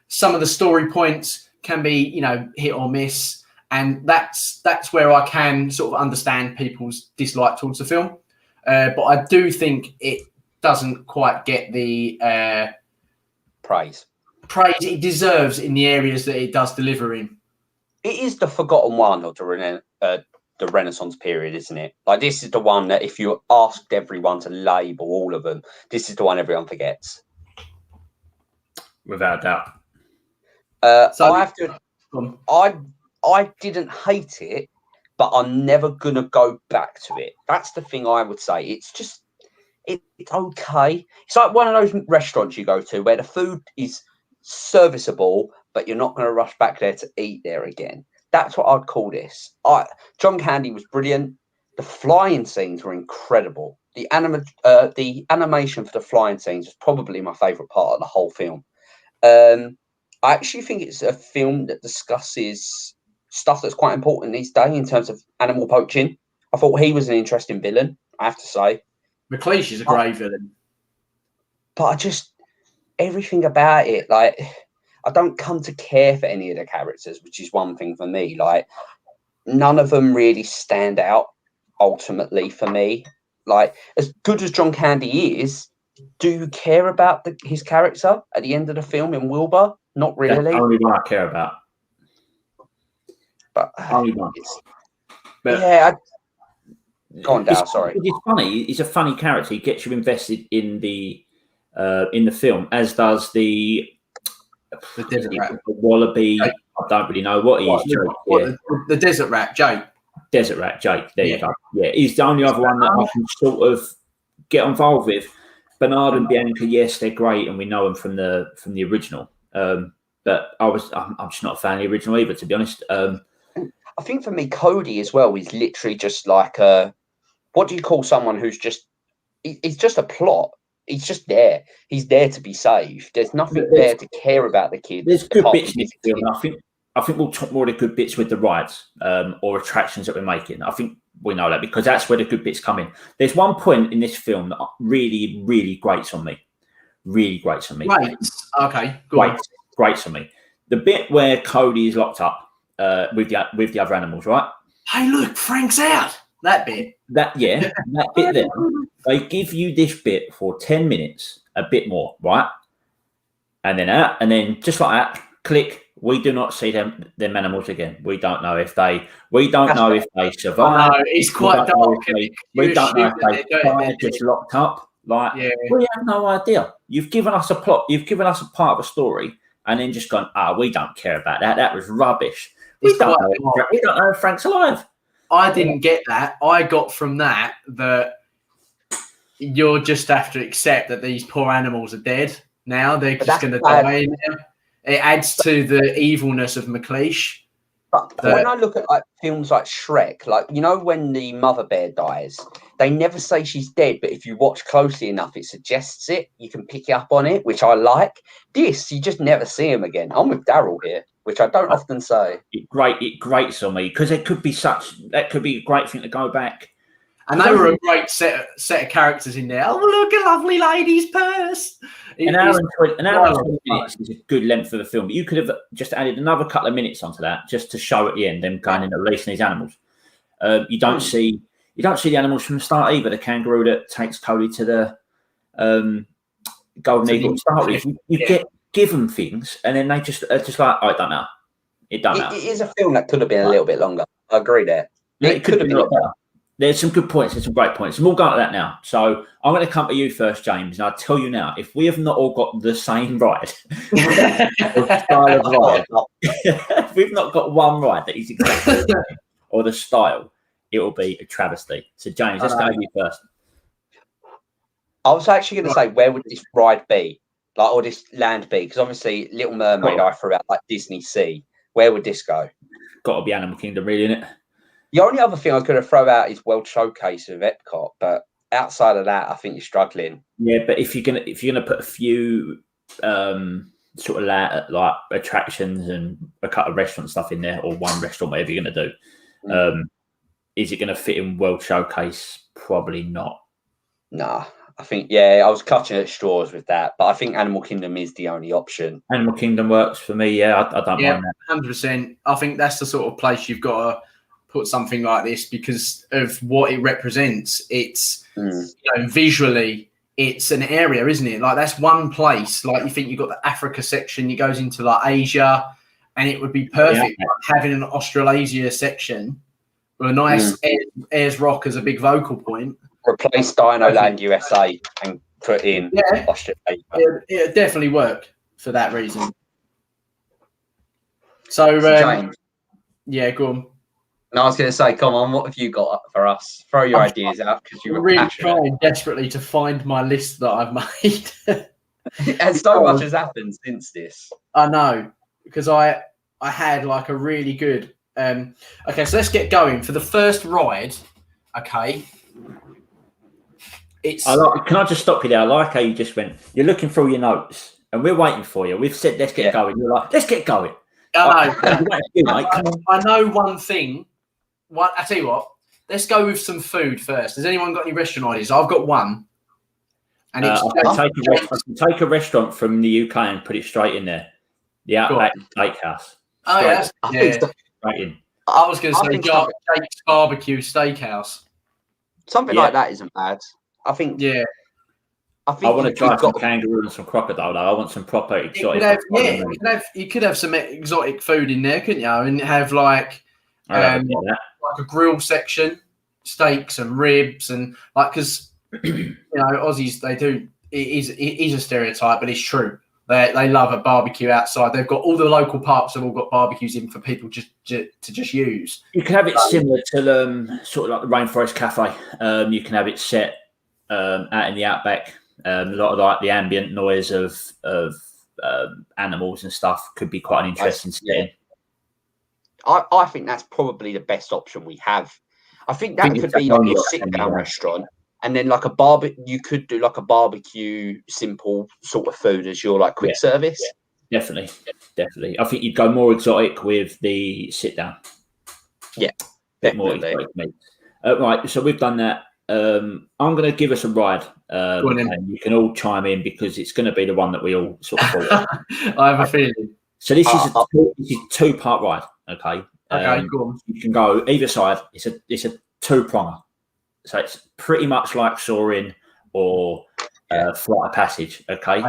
Some of the story points can be, hit or miss, and that's where I can sort of understand people's dislike towards the film. But I do think it doesn't quite get the praise it deserves in the areas that it does deliver in. It is the forgotten one of the Renaissance period, isn't it? Like, this is the one that if you asked everyone to label all of them, this is the one everyone forgets. Without doubt. So I have to. I didn't hate it, but I'm never gonna go back to it. That's the thing I would say. It's just it's okay. It's like one of those restaurants you go to where the food is serviceable, but you're not going to rush back there to eat there again. That's what I'd call this. John Candy was brilliant. The flying scenes were incredible. The animation for the flying scenes was probably my favourite part of the whole film. I actually think it's a film that discusses stuff that's quite important these days in terms of animal poaching. I thought he was an interesting villain, I have to say. McLeish is a great villain. But everything about it, like, I don't come to care for any of the characters, which is one thing for me. Like, none of them really stand out ultimately for me. Like, as good as John Candy is, do you care about his character at the end of the film in Wilbur? Not really. That's only one I care about. But only one. Yeah. Go on, Dal, sorry. It's funny. He's a funny character. He gets you invested in the film, as does the desert rat. The wallaby. Jake. I don't really know what he is. The desert rat, Jake. Desert rat, Jake. There you go. Yeah, he's the only other one that I can sort of get involved with. Bernard and Bianca, yes, they're great, and we know them from the original. But I'm just not a fan of the original either, to be honest. I think for me, Cody as well is literally just like what do you call someone who's just? He's just a plot. He's just there. He's there to be saved. There's nothing there to care about the kids. There's good bits in this film. I think we'll talk more of the good bits with the rides or attractions that we're making. I think we know that because that's where the good bits come in. There's one point in this film that really, really grates on me. Really grates on me. Right. Okay. Grates on me. The bit where Cody is locked up with the other animals, right? Hey, look, Frank's out. That bit. That bit there. They give you this bit for 10 minutes, a bit more, right? And then just like that, click. We do not see them animals again. We don't know if they survive. No, it's quite dark. We don't know if they're just locked up. Like, we have no idea. You've given us a plot. You've given us a part of a story, and then just gone, we don't care about that. That was rubbish. We don't know if Frank's alive. I didn't get that. I got from that you'll just have to accept that these poor animals are dead now. They're just going to die now. It adds to the evilness of McLeish. But when I look at like films like Shrek, like when the mother bear dies, they never say she's dead, but if you watch closely enough, it suggests it. You can pick up on it, which I like. This, you just never see him again. I'm with Daryl here, which I don't often say. It grates on me because that could be a great thing to go back. And they were a great set of characters in there. Oh, look, a lovely lady's purse. An hour and 20 minutes is a good length for the film, but you could have just added another couple of minutes onto that just to show at the end them going in and releasing these animals. You don't see the animals from the start either. The kangaroo that takes Cody to the golden eagle to start with. You give them things, and then they just are just like, I don't know. It don't matter. It is a film that could have been a little bit longer. I agree there. It could have been a lot better. There's some good points. There's some great points. And we'll go to that now. So I'm going to come to you first, James. And I'll tell you now, if we have not all got the same ride, style of ride, if we've not got one ride that is exactly the same, or the style, it will be a travesty. So, James, let's go to you first. I was actually going to say, where would this ride be? Like, or this land be? Because obviously, Little Mermaid, I threw out like Disney Sea. Where would this go? Got to be Animal Kingdom, really, isn't it? The only other thing I could have thrown out is World Showcase of Epcot, but outside of that, I think you're struggling. Yeah, but if you're gonna put a few sort of like attractions and a couple of restaurant stuff in there, or one restaurant, whatever you're gonna do, is it gonna fit in World Showcase? Probably not. Nah, I think I was clutching at straws with that, but I think Animal Kingdom is the only option. Animal Kingdom works for me. Yeah, I don't mind that. 100%. I think that's the sort of place you've got to put something like this because of what it represents. It's visually, it's an area, isn't it? Like that's one place. Like you think you've got the Africa section, it goes into like Asia, and it would be perfect having an Australasia section with a nice Ayers Rock as a big vocal point. Replace Dino Land USA and put in Australia. It definitely work for that reason. So, James. Yeah, go on. No, I was going to say, come on, what have you got for us? Throw your ideas out because you're really trying desperately to find my list that I've made. And so much has happened since this. I know, because I had like a really good. Okay, so let's get going for the first ride. Okay, can I just stop you there? I like how you just went. You're looking through your notes, and we're waiting for you. We've said let's get going. You're like, let's get going. I know one thing. I tell you what, let's go with some food first. Has anyone got any restaurant ideas? I've got one. And I can take a restaurant from the UK and put it straight in there. The Outback Steakhouse. Oh, yeah. Right in. I was going to say Jake's Barbecue Steakhouse. Something like that isn't bad. I think. Yeah. I want to try some kangaroo and some crocodile. Though. I want some proper exotic. You could have some exotic food in there, couldn't you? And have like a grill section, steaks and ribs, and like because Aussies they do. It is a stereotype, but it's true. They love a barbecue outside. They've got all the local parks have all got barbecues in for people to just use. You can have it similar to sort of like the Rainforest Cafe. You can have it set out in the outback. A lot of like the ambient noise of animals and stuff could be quite an interesting setting. I think that's probably the best option we have. I think that could be like a sit-down restaurant, and then like you could do like a barbecue, simple sort of food as your like quick service. Yeah, definitely. I think you'd go more exotic with the sit-down. Yeah, definitely. More exotic. Right, so we've done that. I'm going to give us a ride, and you can all chime in because it's going to be the one that we all sort of follow. I have a feeling. So this is a two-part ride. Okay. Okay, go on. You can go either side. It's a two-pronger, so it's pretty much like soaring or flight of passage. Okay,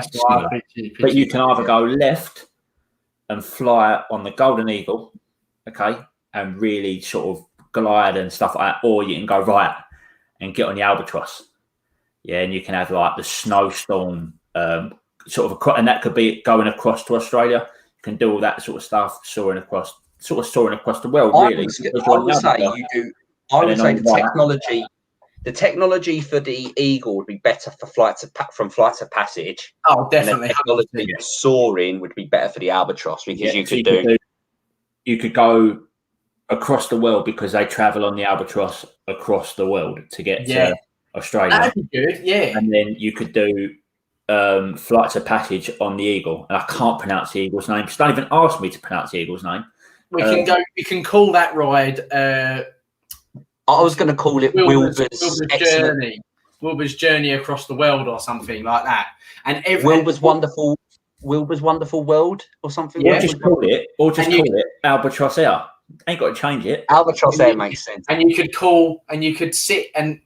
but you can either go left and fly on the Golden Eagle, okay, and really sort of glide and stuff like that, or you can go right and get on the Albatross. Yeah, and you can have like the snowstorm sort of, and that could be going across to Australia. You can do all that sort of stuff, soaring across the world. Really, I would say the technology for the Eagle would be better for from flight to passage. Oh, definitely. And the technology for soaring would be better for the Albatross because you could go across the world because they travel on the Albatross across the world to get to Australia. That'd be good, yeah. And then you could do flights of passage on the Eagle. And I can't pronounce the Eagle's name. Just don't even ask me to pronounce the Eagle's name. We can call that ride. I was going to call it Wilbur's Journey. Wilbur's Journey across the world or something like that. And Wilbur's Wonderful World or something. Yeah, call it Albatross Air. Ain't got to change it. Albatross Air makes sense. And you could sit, and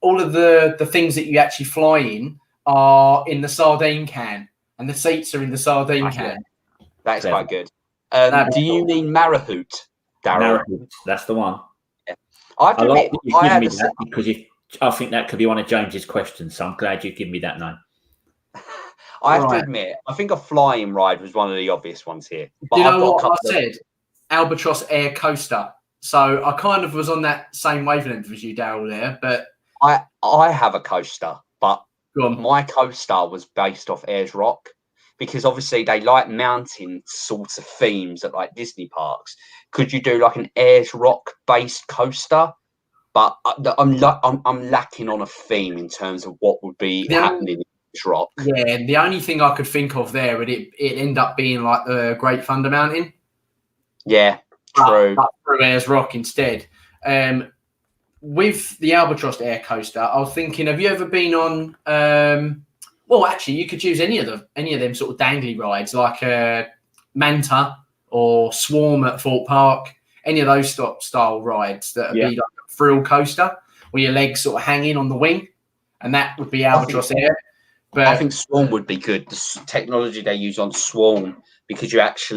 all of the things that you actually fly in are in the sardine can, and the seats are in the sardine can. That's quite good. Do you mean Marahoot, Darryl? Marahoot, that's the one. Yeah. I like that you give me that because I think that could be one of James's questions. So I'm glad you give me that name. I have to admit, I think a flying ride was one of the obvious ones here. But you know what I said? Albatross Air Coaster. So I kind of was on that same wavelength as you, Darryl, there. But I have a coaster, but go on. My coaster was based off Ayers Rock. Because obviously they like mountain sorts of themes at like Disney parks. Could you do like an Ayers Rock based coaster? But I'm lacking on a theme in terms of what would be happening in Ayers Rock. Yeah, the only thing I could think of there would it end up being like the Great Thunder Mountain. Yeah, true. But through Ayers Rock instead. With the Albatross Air Coaster, I was thinking, have you ever been on? Well, actually, you could use any of them sort of dangly rides, like Manta or Swarm at Thorpe Park. Any of those style rides that would be like a thrill coaster, where your legs sort of hang in on the wing, and that would be Albatross Air. But I think Swarm would be good. The technology they use on Swarm, because it's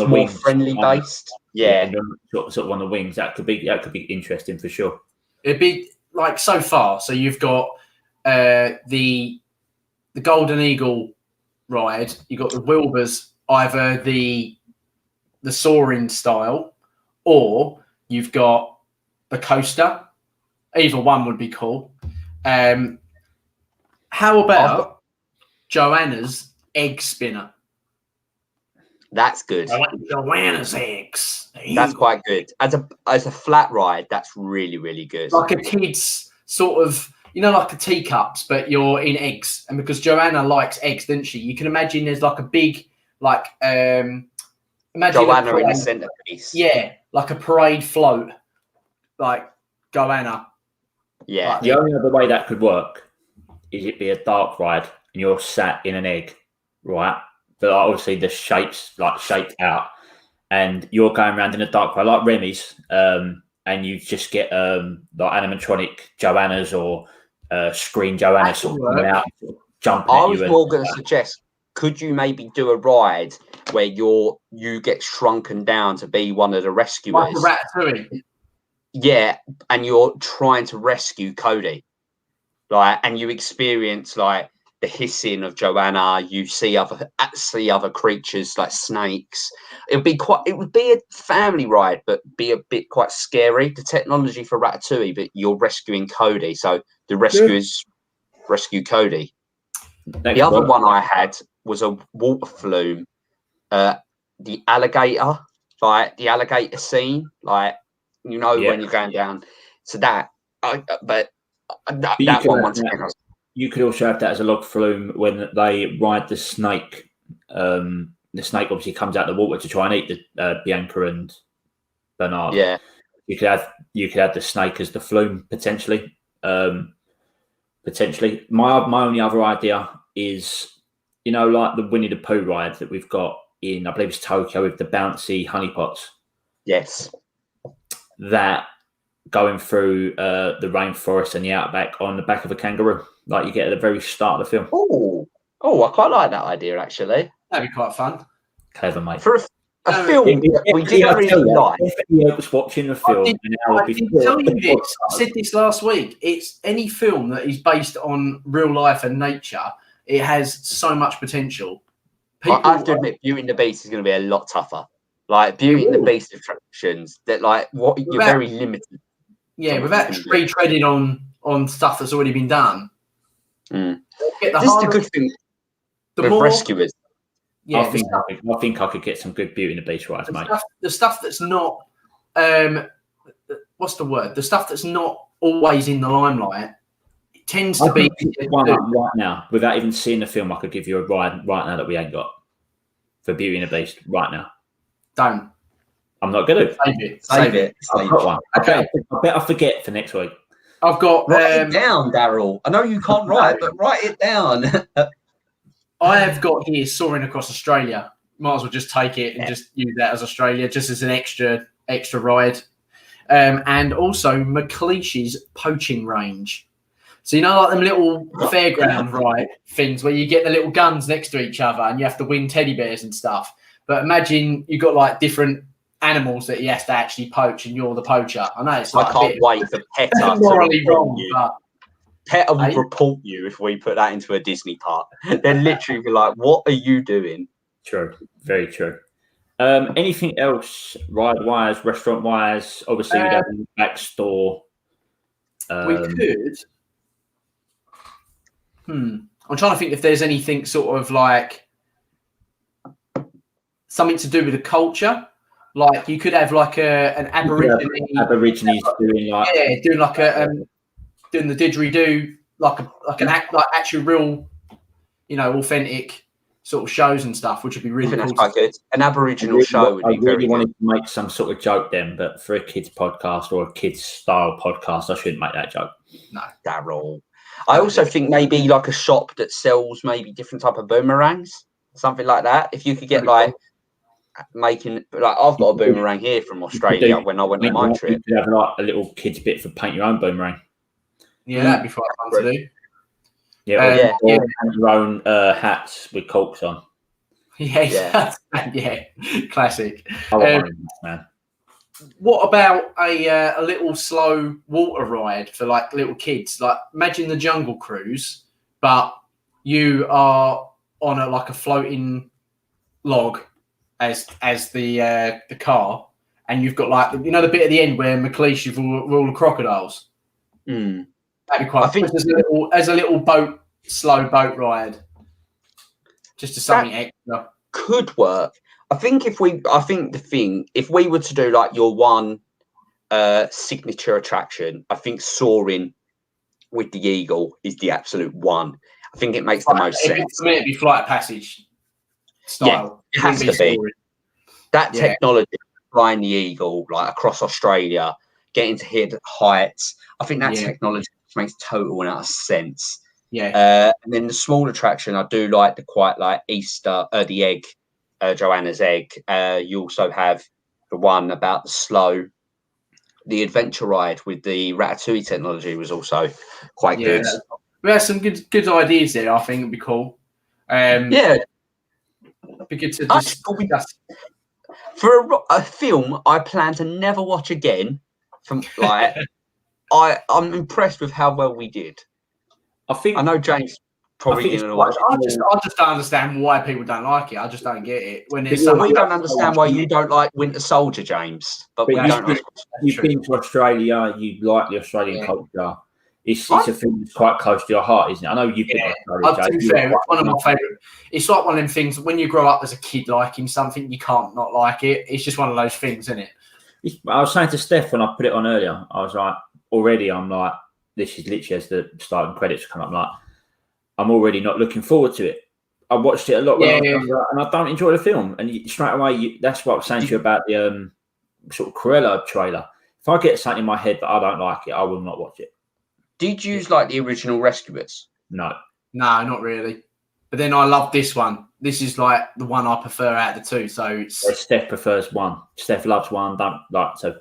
more wings, friendly based. Yeah, sort of on the wings. That could be interesting for sure. It'd be like so far. So you've got the Golden Eagle ride. You got the Wilbur's, either the soaring style, or you've got the coaster. Either one would be cool. How about Joanna's egg spinner? That's good. I like Joanna's eggs. That's quite good. As a flat ride, that's really, really good. Like a kid's sort of, like a teacups, but you're in eggs. And because Joanna likes eggs, doesn't she? You can imagine there's like a big, imagine Joanna in the centerpiece. Yeah, like a parade float, like Joanna. Yeah. The only other way that could work is it be a dark ride and you're sat in an egg, right? But obviously the shape's shaped out, and you're going around in a dark ride like Remy's, and you just get like animatronic Joannas or screen Joannas sort of coming out, jumping at you. I was more going to suggest, could you maybe do a ride where you get shrunken down to be one of the rescuers? Like a Ratatouille. Yeah, and you're trying to rescue Cody, and you experience the hissing of Joanna. You see other creatures like snakes. It would be a family ride, but be a bit quite scary. The technology for Ratatouille, but you're rescuing Cody, so the rescuers rescue Cody. The other one I had was a water flume, the alligator, the alligator scene, when you're going down. So that one once again. You could also have that as a log flume when they ride the snake. The snake obviously comes out of the water to try and eat the Bianca and Bernard. Yeah, you could have the snake as the flume potentially. Potentially, my only other idea is like the Winnie the Pooh ride that we've got in, I believe it's Tokyo, with the bouncy honey pots. Yes, that going through the rainforest and the outback on the back of a kangaroo, like you get at the very start of the film. Oh, I quite like that idea, actually. That'd be quite fun. Clever, mate. For a film we didn't really like. Definitely helps watching the film. I did tell you this. I said this last week. It's any film that is based on real life and nature. It has so much potential. I have to admit, Beauty and the Beast is going to be a lot tougher. Beauty and the Beast attractions, that you're very limited. Yeah, without retreading on stuff that's already been done. This is a good thing with rescuers. Yeah, I think I could get some good Beauty and the Beast rides, mate. The stuff that's not what's the word? The stuff that's not always in the limelight tends to be one up right now. Without even seeing the film, I could give you a ride right now that we ain't got for Beauty and the Beast right now. Don't. I'm not going to. Save it. I've got one. Okay. I bet I forget for next week. I've got... Write it down, Daryl. I know you can't write, but write it down. I have got here Soaring Across Australia. Might as well just take it and just use that as Australia, just as an extra ride. And also McLeish's Poaching Range. So, you know, like them little fairground ride things where you get the little guns next to each other and you have to win teddy bears and stuff. But imagine you've got like different animals that he has to actually poach and you're the poacher. I know it's like I can't wait for PETA morally wrong, but PETA will report you if we put that into a Disney park. They'll literally be like, what are you doing? True. Very true. Anything else, ride-wise, restaurant-wise? Obviously, we have a back store. We could. I'm trying to think if there's anything sort of like something to do with the culture. Like you could have like an Aborigines doing like doing the didgeridoo, like an actual real, you know, authentic sort of shows and stuff, which would be really cool. That's quite good. An Aboriginal show would be very good. I wanted to make some sort of joke then, but for a kids podcast or a kids style podcast, I shouldn't make that joke. No, Daryl. I also think maybe like a shop that sells maybe different type of boomerangs, something like that. If you could get like making like I've got a boomerang here from Australia when I went on my trip. You have like a little kids bit for paint your own boomerang. Yeah, that'd be quite fun to do. Yeah, your own hats with corks on. Yeah, classic. Man. What about a little slow water ride for like little kids? Like imagine the Jungle Cruise, but you are on a floating log as the car, and you've got like the bit at the end where McLeish with all the crocodiles. Mm. That'd be quite. I think as a little slow boat ride, just to something extra. Could work. I think if we were to do like your one signature attraction, I think soaring with the eagle is the absolute one. I think it makes the most sense. For me, it'd be Flight of Passage style. Yeah, it has to be. That technology, flying the eagle like across Australia, getting to hear the heights. I think that technology makes total and utter sense. Yeah. And then the small attraction, I do like the Easter, the egg. Joanna's egg. You also have the one about the adventure ride with the Ratatouille technology was also quite good. We have some good ideas there. I think it'd be cool. It'd be good to discuss. For a film I plan to never watch again. From like, I'm impressed with how well we did. I know James. Probably didn't watch it. I just don't understand why people don't like it. I just don't get it. We don't understand why you don't like Winter Soldier, James. But you've been to Australia. You like the Australian culture. It's a thing that's quite close to your heart, isn't it? I know you've been to Australia. To be fair, it's one of my favourite. It's like one of them things when you grow up as a kid liking something, you can't not like it. It's just one of those things, isn't it? I was saying to Steph when I put it on earlier, I was like, I'm like, this is literally as the starting credits come up, I'm like, I'm already not looking forward to it. I watched it a lot when I was younger, and I don't enjoy the film. And straight away, that's what I was saying to you about the sort of Cruella trailer. If I get something in my head that I don't like it, I will not watch it. Did you like the original Rescuers? No, not really. But then I love this one. This is like the one I prefer out of the two. So Steph prefers one. Steph loves one. Don't like two.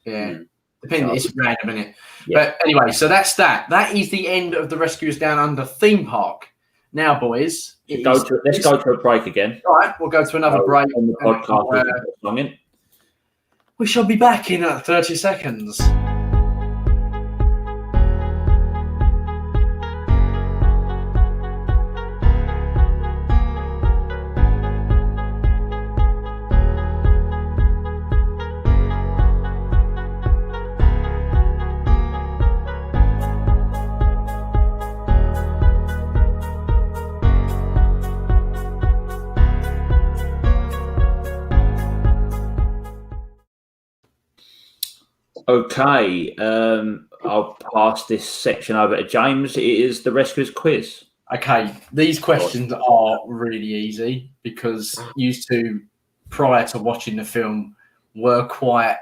Yeah. Depending, it's random, isn't it? Yeah. But anyway, so that's that. That is the end of the Rescuers Down Under theme park. Now, boys, let's go to a break again. All right, we'll go to another break. On the podcast, we shall be back in 30 seconds. Okay, I'll pass this section over to James. It is the Rescuers quiz. Okay, these questions are really easy because used to, prior to watching the film, were quite,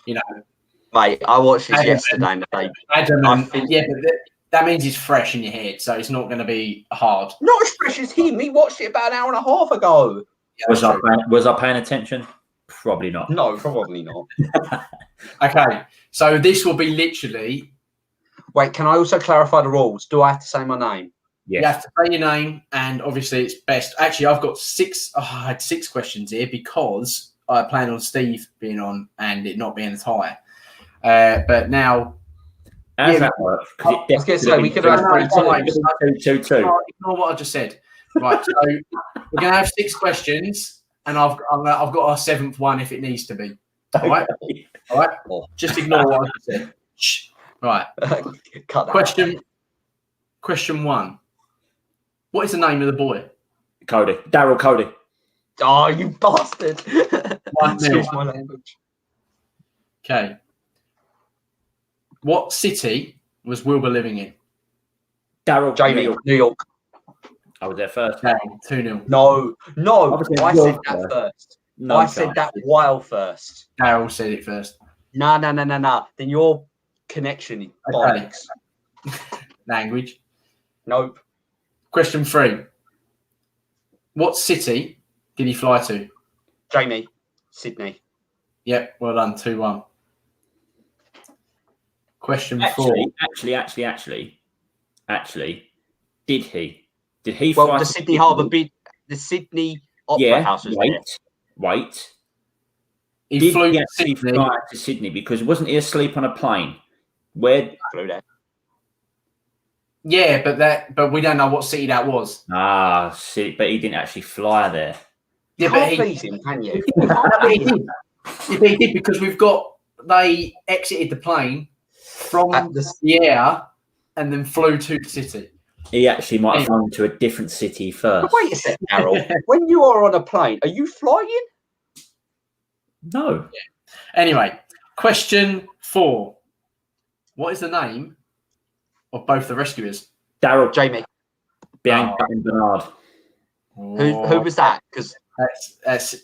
Mate, I watched this yesterday and the day. adamant. Yeah, but that means it's fresh in your head, so it's not going to be hard. Not as fresh as him. He watched it about an hour and a half ago. Yeah, was I paying attention? Probably not. No, probably not. Okay, so this will be literally. Wait, can I also clarify the rules? Do I have to say my name? Yes. You have to say your name, and obviously it's best. Actually, I've got six. I had 6 questions here because I planned on Steve being on and it not being a tie. But now, How does that work? I was going to say we could have 2-2. ignore what I just said. Right, so we're going to have 6 questions, and I've got a 7th one if it needs to be. All right, all right. Just ignore what I just said. Shh. Right. Cut that. Question 1. What is the name of the boy? Cody. Daryl Cody. Oh, you bastard! 1-0. Excuse my language. Okay. What city was Wilbur living in? Daryl. Jamie, New York. I was there first. Okay, 2-0. No. I said that York first. No I said that while first. Daryl said it first. No. Then your connection is bollocks. Language. Nope. Question 3. What city did he fly to? Jamie, Sydney. Yep, well done. 2-1. Question 4. Actually, did he? Did he Well, fly the to Sydney Harbour bid, the Sydney Opera House was there. Wait. He Did flew he to actually Sydney. fly to Sydney? Because wasn't he asleep on a plane? Where? Flew there. Yeah, but we don't know what city that was. See, but he didn't actually fly there. Yeah, You can't please him, can you? he did. Yeah, he did because they exited the plane from the air and then flew to the city. He actually might have flown to a different city first. But wait a second, Carol. When you are on a plane, are you flying? No. Anyway, question 4. What is the name of both the rescuers? Daryl. Jamie. Bianca and Bernard. Who was that? Because that's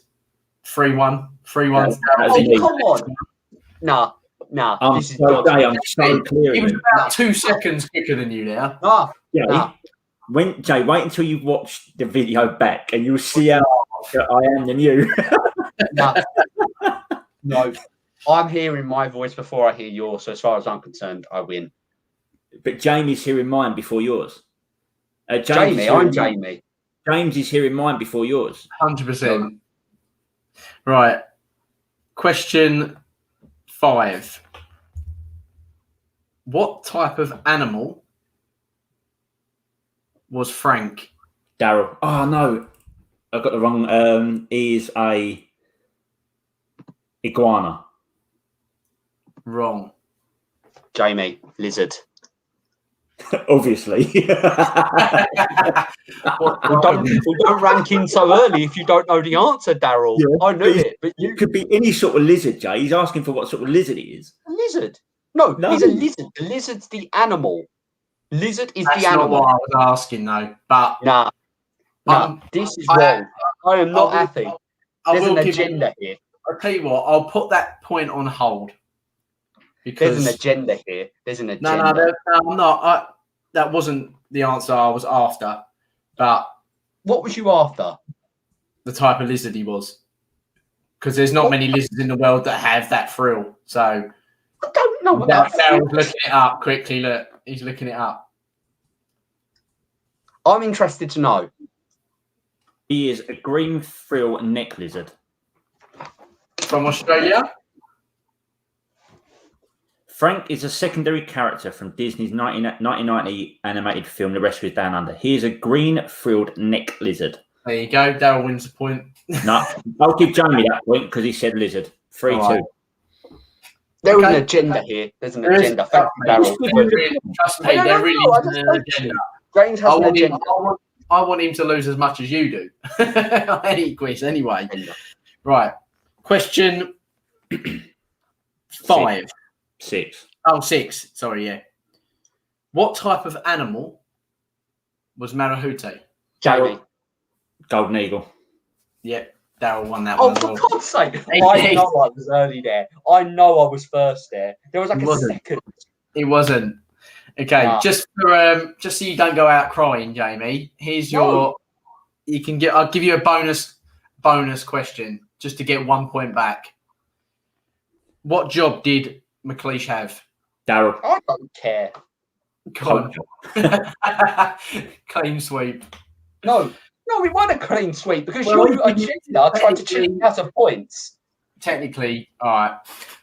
3-1. 3-1. come on. Nah. I'm this is so clear. He was about 2 seconds quicker than you there. Jay, wait until you watch the video back and you'll see how I am than you. No. I'm hearing my voice before I hear yours, so as far as I'm concerned, I win. But Jamie's hearing mine before yours. I'm Jamie. James is hearing mine before yours. 100%. Right. Question 5. What type of animal was Frank? Daryl. Oh, no. I got the wrong. He's a iguana. Wrong. Jamie, lizard. Obviously. Don't rank in so early if you don't know the answer, Daryl. Yeah, I knew it, but you could be any sort of lizard, Jay. He's asking for what sort of lizard he is. A lizard? No, he's a lizard. The lizard's the animal. Lizard is That's the animal. Not what I was asking, though. But nah, this is wrong. I am not happy. There's an agenda here. I'll tell you what. I'll put that point on hold. Because there's an agenda here. There's an agenda. No, I'm not. That wasn't the answer I was after. But what was you after? The type of lizard he was. Because there's not many lizards in the world that have that frill. So I don't know what Daryl's looking it up quickly. Look, he's looking it up. I'm interested to know. He is a green frill neck lizard. From Australia? Frank is a secondary character from Disney's 1990 animated film The Rescuers Down Under. He is a green frilled neck lizard. There you go. Daryl wins the point. No, I'll give Jamie that point because he said lizard. 3-2. Right. There's an agenda here. There's an agenda. Thank you, Daryl. Trust me, there really is an agenda. James has an agenda. I want him to lose as much as you do. Any quiz, anyway. Right. Question 5. 6. Oh, 6. Sorry, yeah. What type of animal was Marahute? Jamie. Golden Eagle. Yeah, Daryl won that Oh, one as for well. God's sake. I know I was early there. I know I was first there. There was like a second. It wasn't. Okay, Nah. just so you don't go out crying, Jamie, here's your... I'll give you a bonus question just to get 1 point back. What job did McLeish have? Daryl. I don't care. Come on. Clean sweep. No, we won a clean sweep because your agenda tried to cheat out of points. Technically, all right.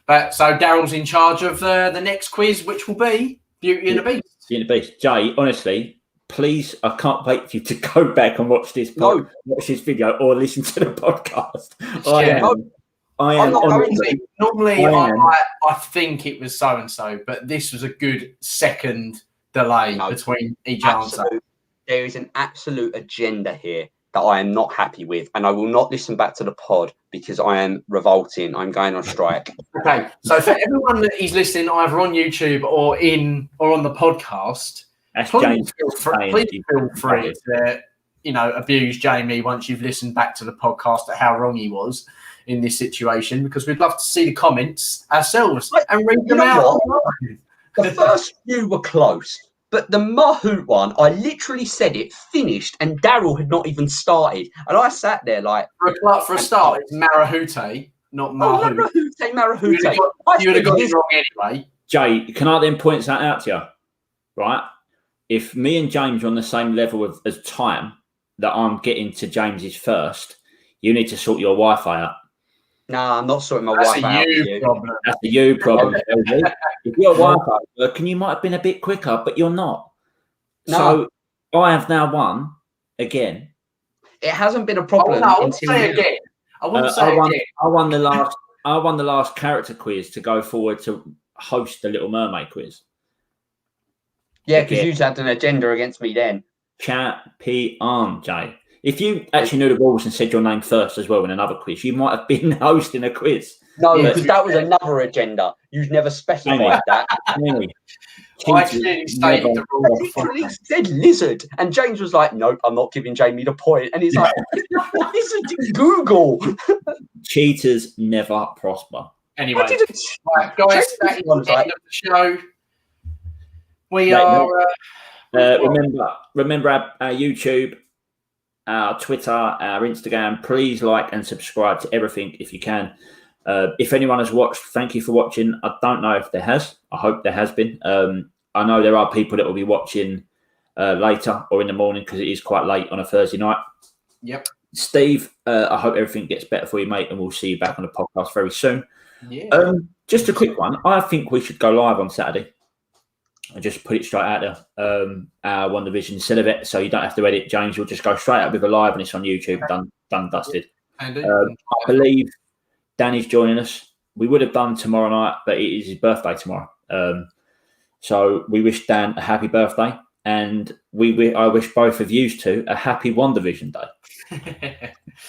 But so Daryl's in charge of the next quiz, which will be Beauty and the Beast. Beauty and the Beast. Jay, honestly, please, I can't wait for you to go back and watch this video or listen to the podcast. I'm not going to. Normally, I think it was so and so, but this was a good second delay between each answer. There is an absolute agenda here that I am not happy with, and I will not listen back to the pod because I am revolting. I'm going on strike. Okay, so for everyone that is listening, either on YouTube or on the podcast, please feel free to abuse Jamie once you've listened back to the podcast at how wrong he was in this situation, because we'd love to see the comments ourselves and read them out. The first few were close, but the Mahout one, I literally said it finished, and Daryl had not even started, and I sat there like for a start, it's Marahute, not Mahout. Marahute. You would have got it wrong anyway. Jay, can I then point that out to you? Right, if me and James are on the same level as time that I'm getting to James's first, you need to sort your Wi-Fi out. Nah, I'm not sorting my Wi-Fi out. That's a you problem. If your Wi-Fi working, you might have been a bit quicker, but you're not. No. So I have now won again. It hasn't been a problem. I wouldn't say again. I won the last character quiz to go forward to host the Little Mermaid quiz. Yeah, because you had an agenda against me then. Champion, Jay. If you actually knew the rules and said your name first as well in another quiz, you might have been hosting a quiz. No, because that was another agenda. You've never specified that. I clearly stated the rules. Literally said lizard, and James was like, "Nope, I'm not giving Jamie the point." And he's like, "Lizard in Google." Cheaters never prosper. Anyway, right, guys, that's the end of the show. We are. Remember our YouTube, our Twitter, our Instagram. Please like and subscribe to everything if you can. If anyone has watched, thank you for watching. I don't know if there has. I hope there has been. I know there are people that will be watching later or in the morning because it is quite late on a Thursday night. Yep. Steve, I hope everything gets better for you, mate, and we'll see you back on the podcast very soon. Yeah. Just a quick one. I think we should go live on Saturday. I just put it straight out there. Our One Division instead of it, so you don't have to edit. James will just go straight out with a live, and it's on YouTube, done, dusted. I believe Danny's joining us. We would have done tomorrow night, but it is his birthday tomorrow. So we wish Dan a happy birthday, and I wish both of you two a happy One Division day.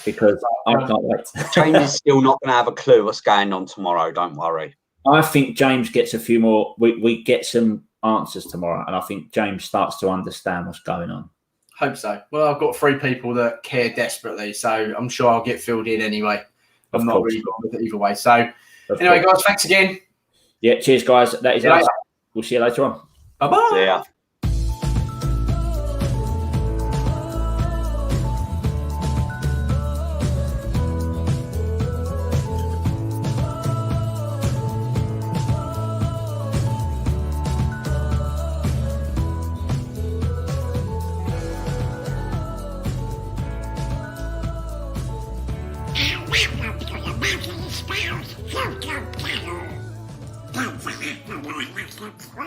Because I can't wait. James is still not going to have a clue what's going on tomorrow. Don't worry. I think James gets a few more. We get some answers tomorrow, and I think James starts to understand what's going on. Hope so. Well, I've got 3 people that care desperately, so I'm sure I'll get filled in anyway. I'm not really gone with it either way. So anyway, guys, thanks again. Yeah, cheers, guys. That is us. We'll see you later on. Bye-bye. See ya.